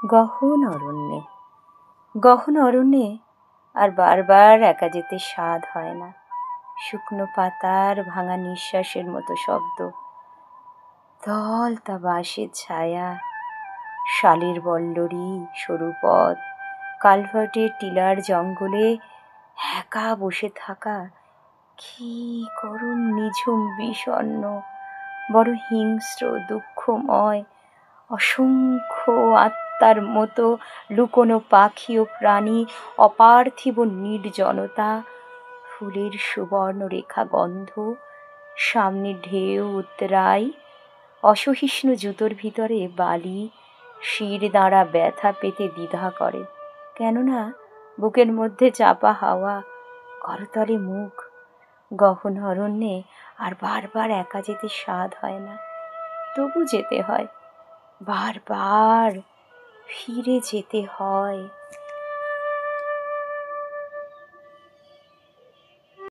গহন অরণ্যে। গহন অরণ্যে আর বারবার একা যেতে স্বাদ হয় না। শুকনো পাতার ভাঙা নিঃশ্বাসের মতো শব্দ, দলতা বাঁশের ছায়া, শালের বল্লরী, সরু পথ, কালভার্টের টিলার জঙ্গলে একা বসে থাকা, কি করুণ নিঝুম বিষণ্ণ, বড় হিংস্র দুঃখময়, অসংখ্য আত্মার মতো লুকোনো পাখি ও প্রাণী, অপার্থিব নির্জনতা, ফুলের সুবর্ণরেখা গন্ধ, সামনে ঢেউ উত্তরাই, অসহিষ্ণু জুতোর ভিতরে বালি, শির দাঁড়া ব্যথা পেতে দ্বিধা করে, কেননা বুকের মধ্যে চাপা হাওয়া, করতলে মুখ। গহন অরণ্যে আর বারবার একা যেতে স্বাদ হয় না, তবু যেতে হয়, বারবার ফিরে যেতে হয়।